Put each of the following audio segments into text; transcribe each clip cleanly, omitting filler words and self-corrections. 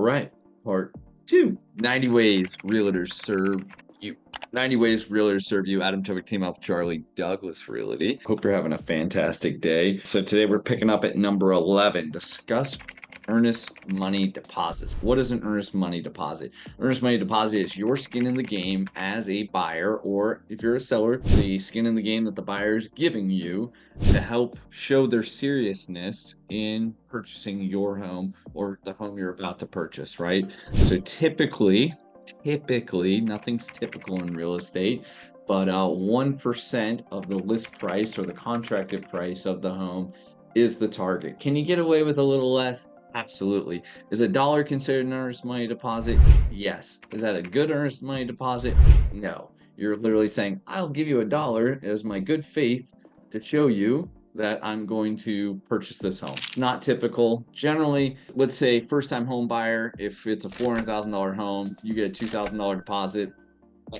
right, part two. 90 ways realtors serve you. 90 ways realtors serve you. Adam Tovic, team up with Charlie Douglas Realty. Hope you're having a fantastic day. So today we're picking up at number 11. Discuss earnest money deposits. What is an earnest money deposit? Earnest money deposit is your skin in the game as a buyer, or if you're a seller, the skin in the game that the buyer is giving you to help show their seriousness in purchasing your home or the home you're about to purchase, right? So typically, nothing's typical in real estate, but 1% of the list price or the contracted price of the home is the target. Can you get away with a little less? Absolutely. Is $1 considered an earnest money deposit? Yes. Is that a good earnest money deposit? No. You're literally saying, I'll give you $1 as my good faith to show you that I'm going to purchase this home. It's not typical. Generally, let's say first-time home buyer, if it's a $400,000 home, you get a $2,000 deposit.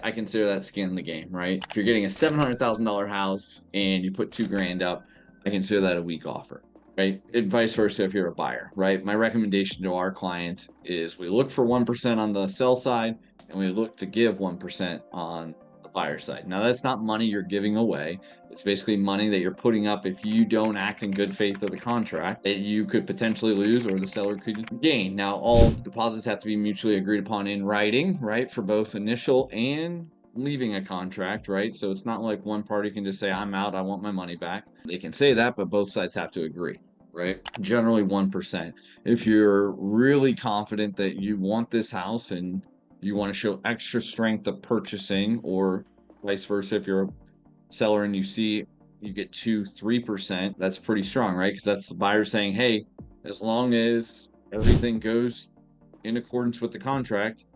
I consider that skin in the game, right? If you're getting a $700,000 house and you put 2 grand up, I consider that a weak offer, right? And vice versa if you're a buyer, right? My recommendation to our clients is we look for 1% on the sell side and we look to give 1% on the buyer side. Now, that's not money you're giving away. It's basically money that you're putting up if you don't act in good faith of the contract that you could potentially lose or the seller could gain. Now, all deposits have to be mutually agreed upon in writing, right? For both initial and leaving a contract, right? So it's not like one party can just say, I'm out, I want my money back. They can say that, but both sides have to agree, right? Generally 1%. If you're really confident that you want this house and you want to show extra strength of purchasing, or vice versa, if you're a seller and you see you get 2-3%, that's pretty strong, right? Because that's the buyer saying, hey, as long as everything goes in accordance with the contract,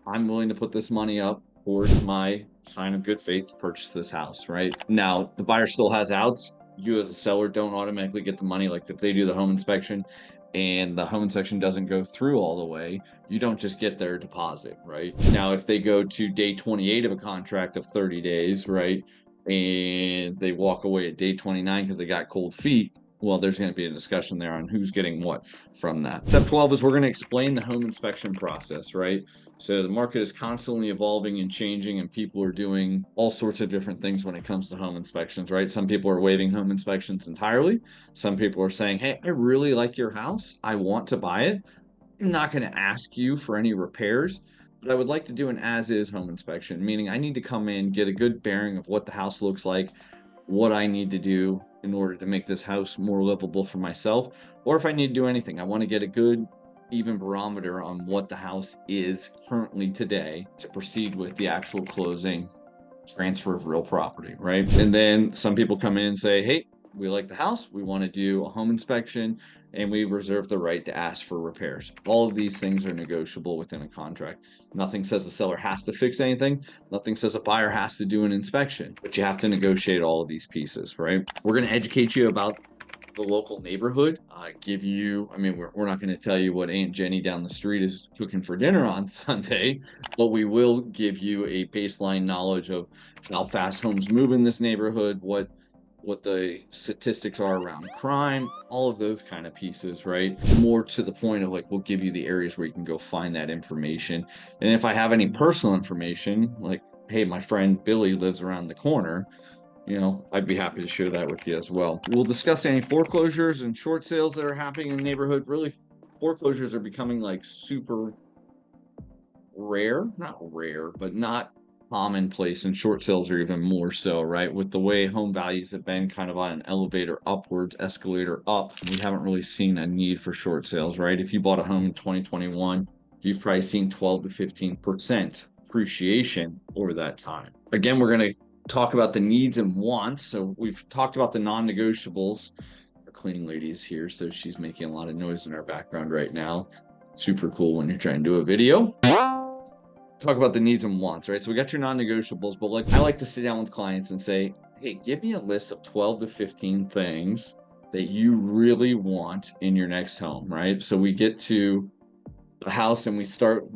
I'm willing to put this money up towards my sign of good faith to purchase this house, right? Now, the buyer still has outs. You as a seller don't automatically get the money. Like if they do the home inspection and the home inspection doesn't go through all the way, you don't just get their deposit, right? Now, if they go to day 28 of a contract of 30 days, right, and they walk away at day 29 because they got cold feet, well, there's going to be a discussion there on who's getting what from that. Step 12 is we're going to explain the home inspection process, right? So the market is constantly evolving and changing, and people are doing all sorts of different things when it comes to home inspections, right? Some people are waiving home inspections entirely. Some people are saying, hey, I really like your house. I want to buy it. I'm not going to ask you for any repairs, but I would like to do an as-is home inspection, meaning I need to come in, get a good bearing of what the house looks like, what I need to do in order to make this house more livable for myself, or if I need to do anything, I want to get a good even barometer on what the house is currently today to proceed with the actual closing transfer of real property, right? And then some people come in and say, hey, we like the house, we want to do a home inspection, and we reserve the right to ask for repairs. All of these things are negotiable within a contract. Nothing says a seller has to fix anything. Nothing says a buyer has to do an inspection, but you have to negotiate all of these pieces, right? We're going to educate you about the local neighborhood, give you, I mean, we're not going to tell you what Aunt Jenny down the street is cooking for dinner on Sunday, but we will give you a baseline knowledge of how fast homes move in this neighborhood, what the statistics are around crime, all of those kind of pieces, right? More to the point of like, we'll give you the areas where you can go find that information. And if I have any personal information, like, hey, my friend Billy lives around the corner, I'd be happy to share that with you as well. We'll discuss any foreclosures and short sales that are happening in the neighborhood. Really, foreclosures are becoming like super rare, not rare, but not commonplace, and short sales are even more so, right? With the way home values have been kind of on an elevator upwards, escalator up, we haven't really seen a need for short sales, right? If you bought a home in 2021, you've probably seen 12 to 15% appreciation over that time. Again, we're going to talk about the needs and wants. So we've talked about the non-negotiables. Our cleaning lady is here, so she's making a lot of noise in our background right now. Super cool when you're trying to do a video. Talk about the needs and wants, right? So we got your non-negotiables, but like I like to sit down with clients and say, hey, give me a list of 12 to 15 things that you really want in your next home, right? So we get to the house and we start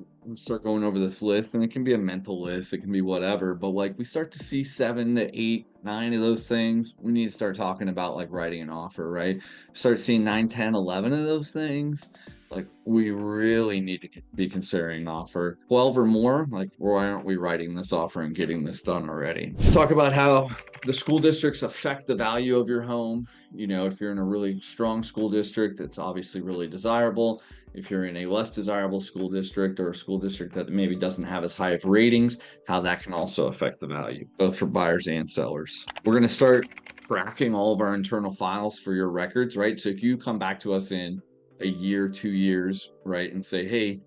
going over this list, and it can be a mental list, it can be whatever, but like we start to see 7 to 8, 9 of those things, we need to start talking about like writing an offer, right? Start seeing 9, 10, 11 of those things, Like, we really need to be considering an offer 12 or more. Like, why aren't we writing this offer and getting this done already? Talk about how the school districts affect the value of your home. You know, if you're in a really strong school district, it's obviously really desirable. If you're in a less desirable school district, or a school district that maybe doesn't have as high of ratings, how that can also affect the value, both for buyers and sellers. We're going to start tracking all of our internal files for your records, right? So if you come back to us in a year, 2 years, right, and say, hey,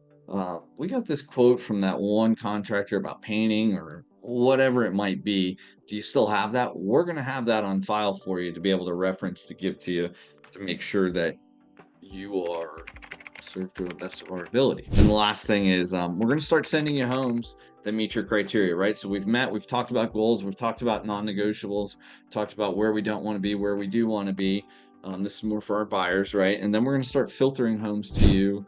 we got this quote from that one contractor about painting or whatever it might be. Do you still have that? We're going to have that on file for you to be able to reference, to give to you, to make sure that you are served to the best of our ability. And the last thing is, we're going to start sending you homes that meet your criteria, right? So we've talked about goals, we've talked about non-negotiables, talked about where we don't want to be, where we do want to be. This is more for our buyers, right? And then we're going to start filtering homes to you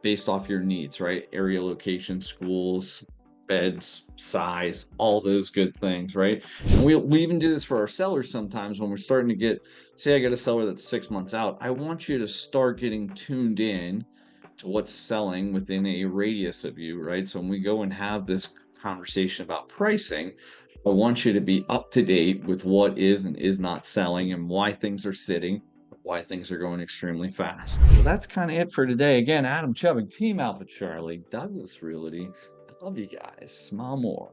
based off your needs, right? Area, location, schools, beds, size, all those good things, right? And we even do this for our sellers sometimes when we're starting to get, say I got a seller that's 6 months out. I want you to start getting tuned in to what's selling within a radius of you, right? So when we go and have this conversation about pricing, I want you to be up to date with what is and is not selling, and why things are sitting, why things are going extremely fast. So that's kind of it for today. Again, Adam Chubbing, Team Alpha Charlie, Douglas Realty. I love you guys. Smile more.